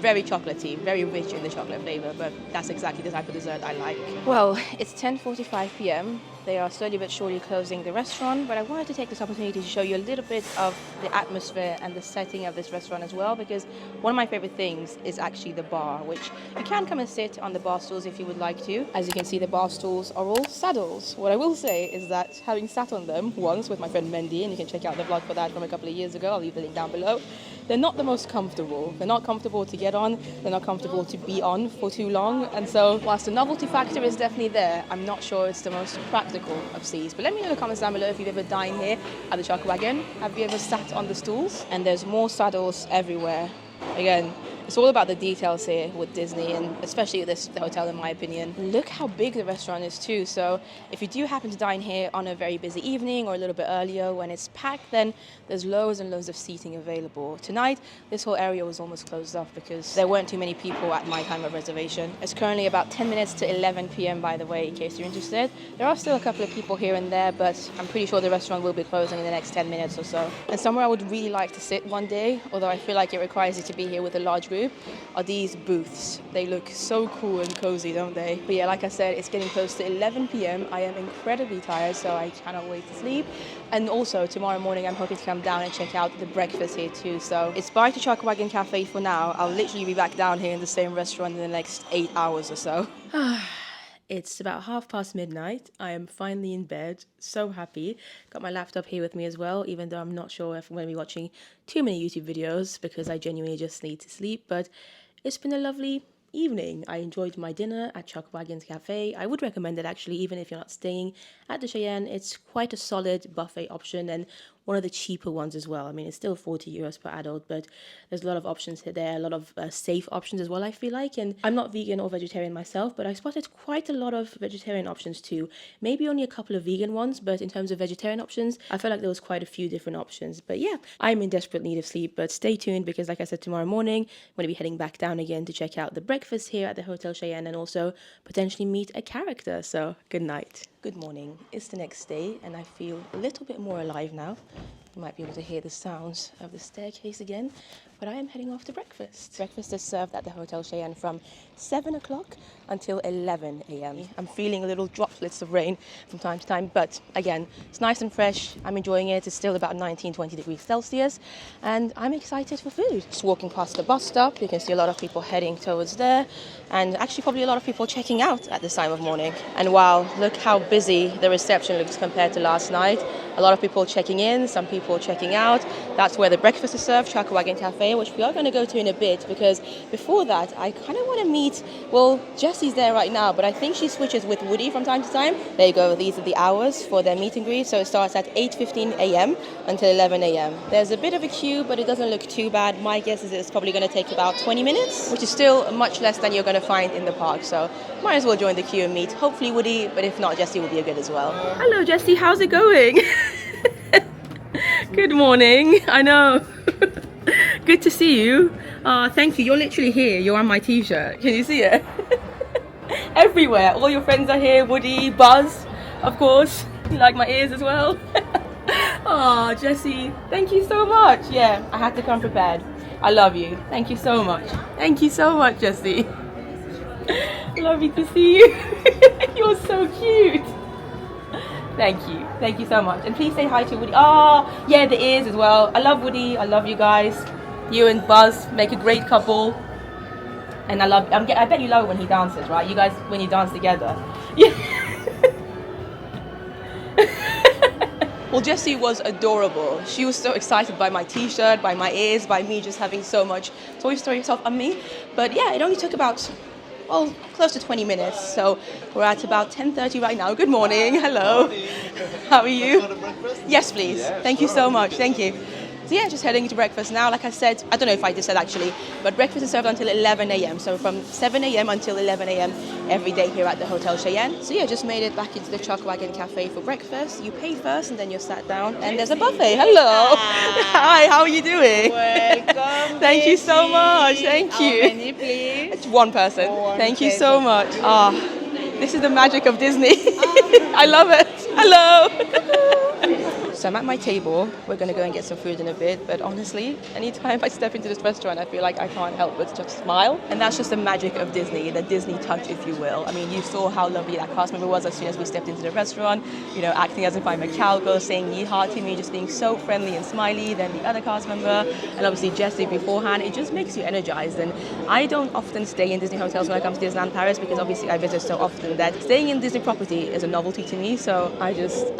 Very chocolatey, very rich in the chocolate flavor, but that's exactly the type of dessert I like. Well, it's 10:45 p.m. They are slowly but surely closing the restaurant, but I wanted to take this opportunity to show you a little bit of the atmosphere and the setting of this restaurant as well, because one of my favorite things is actually the bar, which you can come and sit on the bar stools if you would like to. As you can see, the bar stools are all saddles. What I will say is that having sat on them once with my friend Mendy, and you can check out the vlog for that from a couple of years ago, I'll leave the link down below, they're not the most comfortable. They're not comfortable to get on, they're not comfortable to be on for too long, and so whilst the novelty factor is definitely there, I'm not sure it's the most practical of seats. But let me know in the comments down below if you've ever dined here at the Chuck Wagon. Have you ever sat on the stools? And there's more saddles everywhere. Again, it's all about the details here with Disney, and especially this hotel in my opinion. Look how big the restaurant is too, so if you do happen to dine here on a very busy evening or a little bit earlier when it's packed, then there's loads and loads of seating available. Tonight, this whole area was almost closed off because there weren't too many people at my time of reservation. It's currently about 10 minutes to 11 p.m. by the way, in case you're interested. There are still a couple of people here and there, but I'm pretty sure the restaurant will be closing in the next 10 minutes or so. And somewhere I would really like to sit one day, although I feel like it requires you to be here with a large group, are these booths. They look so cool and cozy, don't they? But yeah, like I said, it's getting close to 11 p.m. I am incredibly tired, so I cannot wait to sleep. And also, tomorrow morning, I'm hoping to come down and check out the breakfast here too. So it's bye to Chuck Wagon Cafe for now. I'll literally be back down here in the same restaurant in the next 8 hours or so. It's about midnight. I am finally in bed. So happy. Got my laptop here with me as well, even though I'm not sure if I'm going to be watching too many YouTube videos because I genuinely just need to sleep. But it's been a lovely evening. I enjoyed my dinner at Chuck Wagon's Cafe. I would recommend it actually, even if you're not staying at the Cheyenne. It's quite a solid buffet option, and one of the cheaper ones as well. I mean, it's still 40 euros per adult, but there's a lot of options here, there, a lot of safe options as well, I feel like. And I'm not vegan or vegetarian myself, but I spotted quite a lot of vegetarian options too. Maybe only a couple of vegan ones, but in terms of vegetarian options, I feel like there was quite a few different options. But yeah, I'm in desperate need of sleep, but stay tuned because like I said, tomorrow morning, I'm going to be heading back down again to check out the breakfast here at the Hotel Cheyenne and also potentially meet a character. So good night. Good morning. It's the next day and I feel a little bit more alive now. You might be able to hear the sounds of the staircase again, but I am heading off to breakfast. Breakfast is served at the Hotel Cheyenne from 7 o'clock until 11 a.m. I'm feeling a little droplets of rain from time to time, but again, it's nice and fresh. I'm enjoying it. It's still about 19-20 degrees Celsius, and I'm excited for food. Just walking past the bus stop, you can see a lot of people heading towards there, and actually probably a lot of people checking out at this time of morning. And wow, look how busy the reception looks compared to last night. A lot of people checking in, some people checking out. That's where the breakfast is served, Chuck Wagon Cafe, which we are going to go to in a bit, because before that, I kind of want to meet, well, Jessie's there right now, but I think she switches with Woody from time to time. There you go, these are the hours for their meet and greet. So it starts at 8:15 a.m. until 11 a.m. There's a bit of a queue, but it doesn't look too bad. My guess is it's probably going to take about 20 minutes, which is still much less than you're going to find in the park. So might as well join the queue and meet. Hopefully Woody, but if not, Jessie will be a good as well. Hello, Jessie, how's it going? Good morning. I know. Good to see you. Thank you. You're literally here. You're on my t-shirt. Can you see it? Everywhere. All your friends are here. Woody, Buzz, of course. You like my ears as well? Oh, Jessie, thank you so much. Yeah, I had to come prepared. I love you. Thank you so much. Thank you so much, Jessie. Lovely to see you. You're so cute. Thank you. Thank you so much. And please say hi to Woody. Oh, yeah, the ears as well. I love Woody. I love you guys. You and Buzz make a great couple. And I bet you love it when he dances, right? You guys, when you dance together. Yeah. Well, Jessie was adorable. She was so excited by my t-shirt, by my ears, by me just having so much Toy Story stuff on me. But yeah, it only took about, well, close to 20 minutes. So we're at about 10:30 right now. Good morning. Hello. Good morning. How are you? Yes, please. Yeah, thank you so much. Thank you. So yeah, just heading to breakfast now. Like I said, I don't know if I just said actually, but breakfast is served until 11 a.m. So from 7 a.m. until 11 a.m. every day here at the Hotel Cheyenne. So yeah, just made it back into the Chuck Wagon Cafe for breakfast. You pay first and then you're sat down and there's a buffet. Hello. Hi, how are you doing? Welcome. Thank you so much. Thank you. How many, please? One person. Thank you so much. Ah, this is the magic of Disney. I love it. Hello. So I'm at my table. We're going to go and get some food in a bit. But honestly, anytime I step into this restaurant, I feel like I can't help but just smile. And that's just the magic of Disney, the Disney touch, if you will. I mean, you saw how lovely that cast member was as soon as we stepped into the restaurant, you know, acting as if I'm a cowgirl, saying yeehaw to me, just being so friendly and smiley. Then the other cast member, and obviously Jessie beforehand, it just makes you energized. And I don't often stay in Disney hotels when I come to Disneyland Paris because obviously I visit so often that staying in Disney property is a novelty to me. So I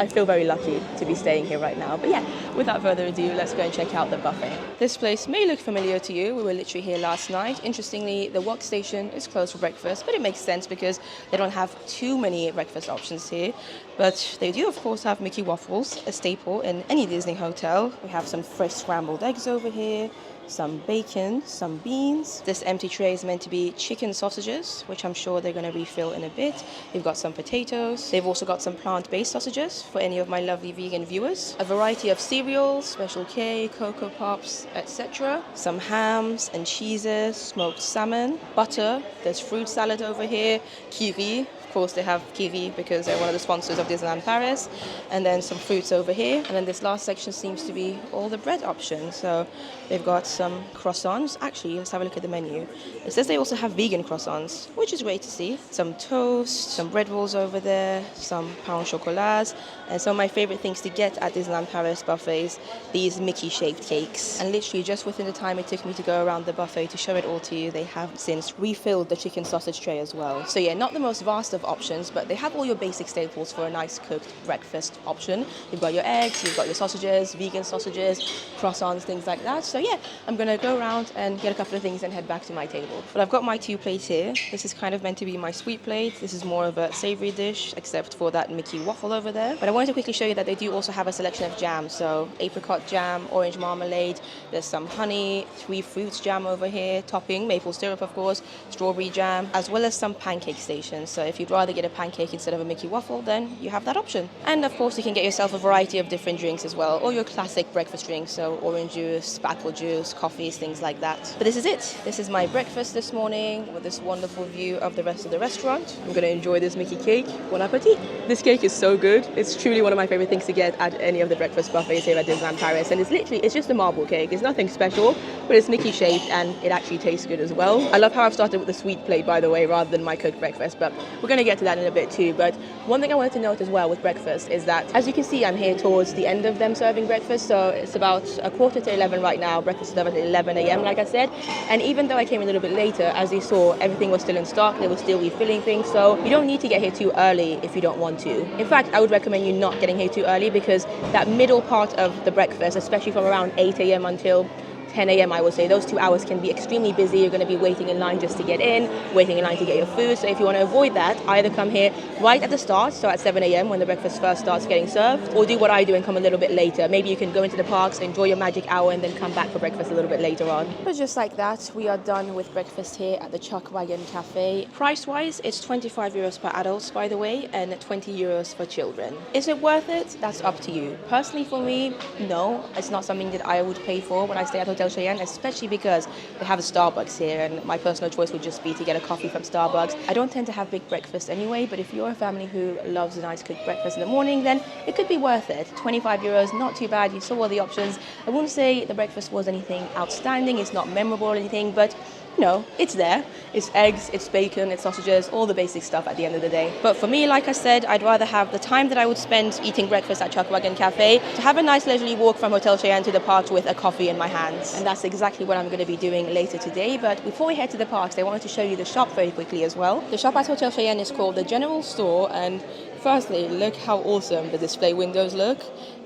feel very lucky to be staying here right now. But yeah, without further ado, let's go and check out the buffet. This place may look familiar to you. We were literally here last night. Interestingly, the wok station is closed for breakfast, but it makes sense because they don't have too many breakfast options here. But they do, of course, have Mickey waffles, a staple in any Disney hotel. We have some fresh scrambled eggs over here, some bacon, some beans. This empty tray is meant to be chicken sausages, which I'm sure they're going to refill in a bit. We've got some potatoes. They've also got some plant-based sausages for any of my lovely vegan viewers. A variety of cereals, Special K, Cocoa Pops, etc. Some hams and cheeses, smoked salmon, butter. There's fruit salad over here, kiwi. Of course, they have kiwi because they're one of the sponsors of Disneyland Paris. And then some fruits over here. And then this last section seems to be all the bread options. So they've got some croissants. Actually, let's have a look at the menu. It says they also have vegan croissants, which is great to see. Some toast, some bread rolls over there, some pain au chocolat, and some of my favorite things to get at Disneyland Paris buffets, these Mickey-shaped cakes. And literally just within the time it took me to go around the buffet to show it all to you, they have since refilled the chicken sausage tray as well. So yeah, not the most vast of of options, but they have all your basic staples for a nice cooked breakfast option. You've got your eggs, you've got your sausages, vegan sausages, croissants, things like that. So yeah, I'm gonna go around and get a couple of things and head back to my table. But I've got my 2 plates here. This is kind of meant to be my sweet plate. This is more of a savory dish, except for that Mickey waffle over there. But I wanted to quickly show you that they do also have a selection of jam. So apricot jam, orange marmalade, there's some honey, 3 fruits jam over here, topping, maple syrup of course, strawberry jam, as well as some pancake stations. So if you'd rather get a pancake instead of a Mickey waffle, then you have that option. And of course you can get yourself a variety of different drinks as well, or your classic breakfast drinks, so orange juice, apple juice, coffees, things like that. But this is it. This is my breakfast this morning with this wonderful view of the rest of the restaurant. I'm going to enjoy this Mickey cake. Bon appetit. This cake is so good. It's truly one of my favorite things to get at any of the breakfast buffets here at Disneyland Paris. And it's just a marble cake. It's nothing special, but it's Mickey shaped and it actually tastes good as well. I love how I've started with the sweet plate, by the way, rather than my cooked breakfast, but we're going to get to that in a bit too. But one thing I wanted to note as well with breakfast is that, as you can see, I'm here towards the end of them serving breakfast. So it's about 11:15 right now. Breakfast is at 11 a.m. like I said. And even though I came a little bit later, as you saw, everything was still in stock. They were still refilling things. So you don't need to get here too early if you don't want to. In fact, I would recommend you not getting here too early, because that middle part of the breakfast, especially from around 8 a.m. until 10 a.m. I would say, those 2 hours can be extremely busy. You're going to be waiting in line just to get in, waiting in line to get your food. So if you want to avoid that, either come here right at the start, so at 7 a.m. when the breakfast first starts getting served, or do what I do and come a little bit later. Maybe you can go into the parks, enjoy your magic hour, and then come back for breakfast a little bit later on. But just like that, we are done with breakfast here at the Chuck Wagon Cafe. Price-wise, it's 25 euros per adult, by the way, and 20 euros for children. Is it worth it? That's up to you. Personally, for me, no. It's not something that I would pay for when I stay at Hotel Cheyenne, especially because they have a Starbucks here, and my personal choice would just be to get a coffee from Starbucks. I don't tend to have big breakfast anyway, but if you're a family who loves a nice cooked breakfast in the morning, then it could be worth it. 25 euros, not too bad. You saw all the options. I wouldn't say the breakfast was anything outstanding. It's not memorable or anything, but you know, it's there. It's eggs, it's bacon, it's sausages, all the basic stuff at the end of the day. But for me, like I said, I'd rather have the time that I would spend eating breakfast at Chuck Wagon Cafe to have a nice leisurely walk from Hotel Cheyenne to the parks with a coffee in my hands. And that's exactly what I'm going to be doing later today. But before we head to the parks, I wanted to show you the shop very quickly as well. The shop at Hotel Cheyenne is called the General Store, and firstly, look how awesome the display windows look.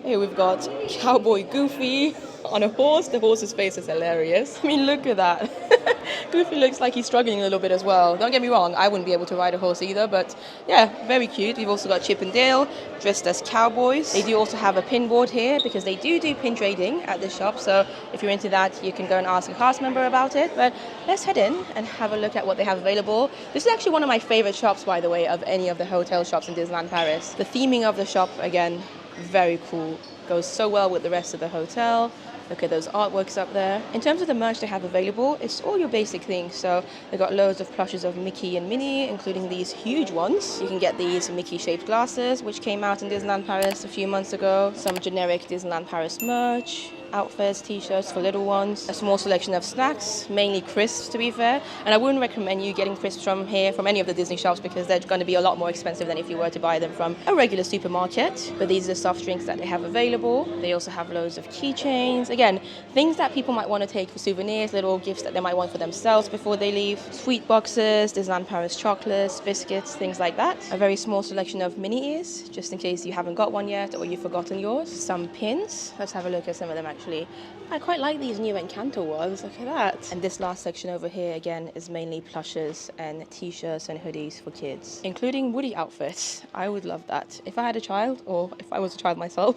Here we've got Cowboy Goofy on a horse. The horse's face is hilarious. I mean, look at that. Goofy looks like he's struggling a little bit as well. Don't get me wrong, I wouldn't be able to ride a horse either, but yeah, very cute. We've also got Chip and Dale dressed as cowboys. They do also have a pin board here because they do pin trading at this shop. So if you're into that, you can go and ask a cast member about it. But let's head in and have a look at what they have available. This is actually one of my favorite shops, by the way, of any of the hotel shops in Disneyland Paris. The theming of the shop, again, very cool. Goes so well with the rest of the hotel. Look at those artworks up there. In terms of the merch they have available, it's all your basic things. So they've got loads of plushes of Mickey and Minnie, including these huge ones. You can get these Mickey-shaped glasses, which came out in Disneyland Paris a few months ago. Some generic Disneyland Paris merch, outfits, t-shirts for little ones, a small selection of snacks, mainly crisps to be fair. And I wouldn't recommend you getting crisps from here, from any of the Disney shops, because they're going to be a lot more expensive than if you were to buy them from a regular supermarket. But these are the soft drinks that they have available. They also have loads of keychains. Again, things that people might want to take for souvenirs, little gifts that they might want for themselves before they leave. Sweet boxes, Disneyland Paris chocolates, biscuits, things like that. A very small selection of mini ears, just in case you haven't got one yet or you've forgotten yours. Some pins. Let's have a look at some of them actually. I quite like these new Encanto ones, look at that. And this last section over here again is mainly plushes and t-shirts and hoodies for kids, including Woody outfits. I would love that. If I had a child, or if I was a child myself,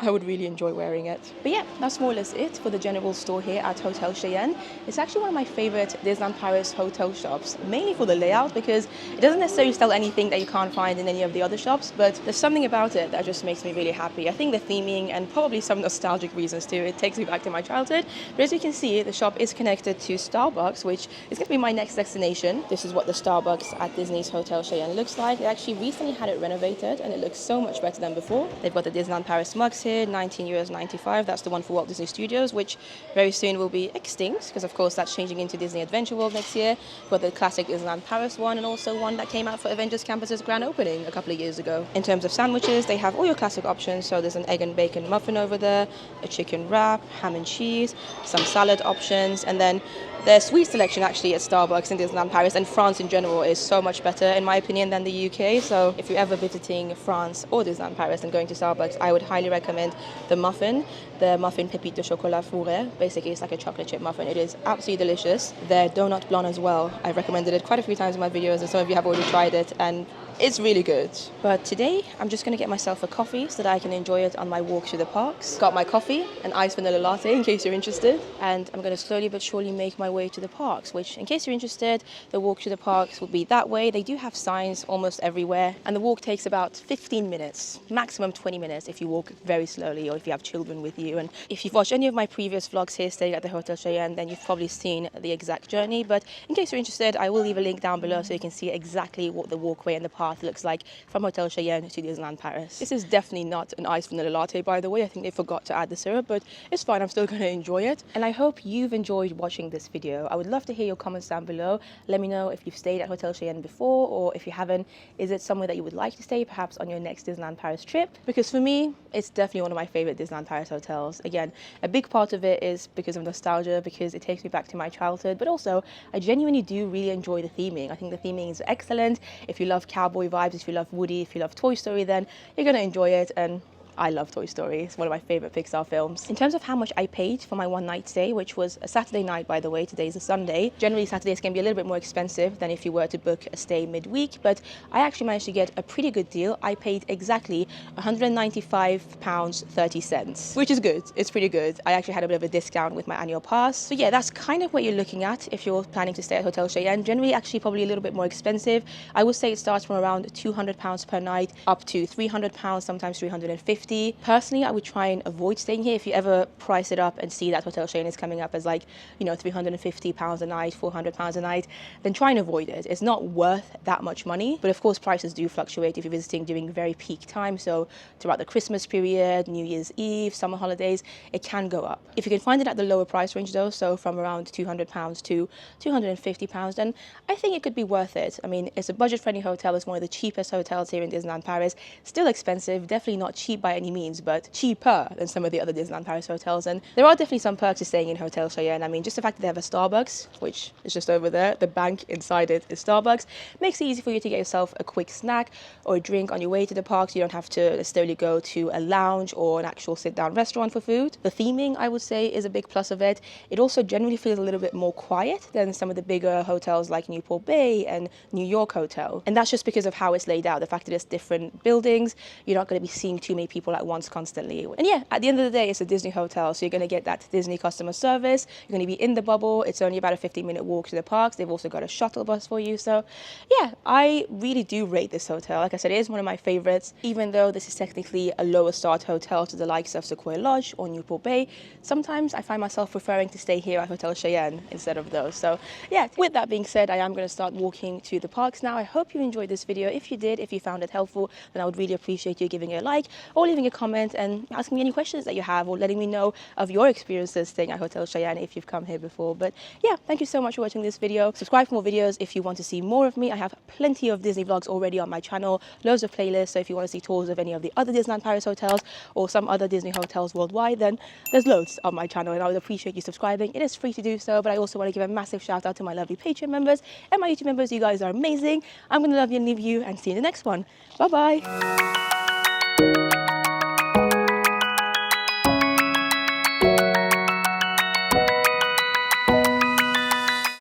I would really enjoy wearing it. But yeah, that's more or less it for the general store here at Hotel Cheyenne. It's actually one of my favorite Disneyland Paris hotel shops, mainly for the layout, because it doesn't necessarily sell anything that you can't find in any of the other shops, but there's something about it that just makes me really happy. I think the theming and probably some nostalgic reasons too, it takes me back to my childhood. But as you can see, the shop is connected to Starbucks, which is going to be my next destination. This is what the Starbucks at Disney's Hotel Cheyenne looks like. They actually recently had it renovated and it looks so much better than before. They've got the Disneyland Paris mugs here, 19 euros 95. That's the one for Walt Disney Studios, which very soon will be extinct because of course that's changing into Disney Adventure World next year. We've got the classic Disneyland Paris one and also one that came out for Avengers Campus's grand opening a couple of years ago. In terms of sandwiches, they have all your classic options. So there's an egg and bacon muffin over there, a chicken wrap, ham and cheese, some salad options, and then Their sweet selection actually at Starbucks in Disneyland Paris and France in general is so much better in my opinion than the UK. So if you're ever visiting France or Disneyland Paris and going to Starbucks, I would highly recommend the muffin pépite de chocolat fourré. Basically it's like a chocolate chip muffin. It is absolutely delicious. Their donut blonde as well. I've recommended it quite a few times in my videos and some of you have already tried it and it's really good. But today I'm just going to get myself a coffee so that I can enjoy it on my walk through the parks. Got my coffee, an iced vanilla latte in case you're interested. And I'm going to slowly but surely make my way to the parks, which in case you're interested, the walk through the parks will be that way. They do have signs almost everywhere. And the walk takes about 15 minutes, maximum 20 minutes if you walk very slowly or if you have children with you. And if you've watched any of my previous vlogs here staying at the Hotel Cheyenne, then you've probably seen the exact journey. But in case you're interested, I will leave a link down below so you can see exactly what the walkway and the path looks like from Hotel Cheyenne to Disneyland Paris. This is definitely not an iced vanilla latte, by the way. I think they forgot to add the syrup, but it's fine. I'm still going to enjoy it. And I hope you've enjoyed watching this video. I would love to hear your comments down below. Let me know if you've stayed at Hotel Cheyenne before, or if you haven't, is it somewhere that you would like to stay, perhaps on your next Disneyland Paris trip? Because for me, it's definitely one of my favorite Disneyland Paris hotels. Again, a big part of it is because of nostalgia, because it takes me back to my childhood, but also I genuinely do really enjoy the theming. I think the theming is excellent. If you love cowboy vibes, if you love Woody, if you love Toy Story, then you're going to enjoy it. And I love Toy Story. It's one of my favorite Pixar films. In terms of how much I paid for my one night stay, which was a Saturday night, by the way, today's a Sunday. Generally, Saturdays can be a little bit more expensive than if you were to book a stay midweek, but I actually managed to get a pretty good deal. I paid exactly £195.30, which is good. It's pretty good. I actually had a bit of a discount with my annual pass. So yeah, that's kind of what you're looking at if you're planning to stay at Hotel Cheyenne. Generally, actually probably a little bit more expensive. I would say it starts from around £200 per night up to £300, sometimes £350. Personally, I would try and avoid staying here. If you ever price it up and see that Hotel Cheyenne is coming up as like, you know, £350 a night, £400 a night, then try and avoid it. It's not worth that much money. But of course, prices do fluctuate if you're visiting during very peak time. So throughout the Christmas period, New Year's Eve, summer holidays, it can go up. If you can find it at the lower price range though, so from around £200 to £250, then I think it could be worth it. I mean, it's a budget-friendly hotel. It's one of the cheapest hotels here in Disneyland Paris. Still expensive, definitely not cheap by any means, but cheaper than some of the other Disneyland Paris hotels. And there are definitely some perks to staying in Hotel Cheyenne. I mean, just the fact that they have a Starbucks, which is just over there, the bank inside it is Starbucks, makes it easy for you to get yourself a quick snack or a drink on your way to the parks. You don't have to necessarily go to a lounge or an actual sit-down restaurant for food. The theming, I would say, is a big plus of it. It also generally feels a little bit more quiet than some of the bigger hotels like Newport Bay and New York Hotel. And that's just because of how it's laid out. The fact that it's different buildings, you're not going to be seeing too many people at once constantly. And yeah, at the end of the day, it's a Disney hotel, so you're going to get that Disney customer service. You're going to be in the bubble. It's only about a 15-minute walk to the parks. They've also got a shuttle bus for you. So yeah, I really do rate this hotel. Like I said, it is one of my favorites. Even though this is technically a lower start hotel to the likes of Sequoia Lodge or Newport Bay, sometimes I find myself preferring to stay here at Hotel Cheyenne instead of those. So yeah, with that being said, I am going to start walking to the parks now. I hope you enjoyed this video. If you did, if you found it helpful, then I would really appreciate you giving it a like or leaving a comment and asking me any questions that you have, or letting me know of your experiences staying at Hotel Cheyenne if you've come here before. But yeah, thank you so much for watching this video. Subscribe for more videos if you want to see more of me. I have plenty of Disney vlogs already on my channel, loads of playlists. So if you want to see tours of any of the other Disneyland Paris hotels or some other Disney hotels worldwide, then there's loads on my channel and I would appreciate you subscribing. It is free to do so, but I also want to give a massive shout out to my lovely Patreon members and my YouTube members. You guys are amazing. I'm going to love you and leave you and see you in the next one. Bye bye.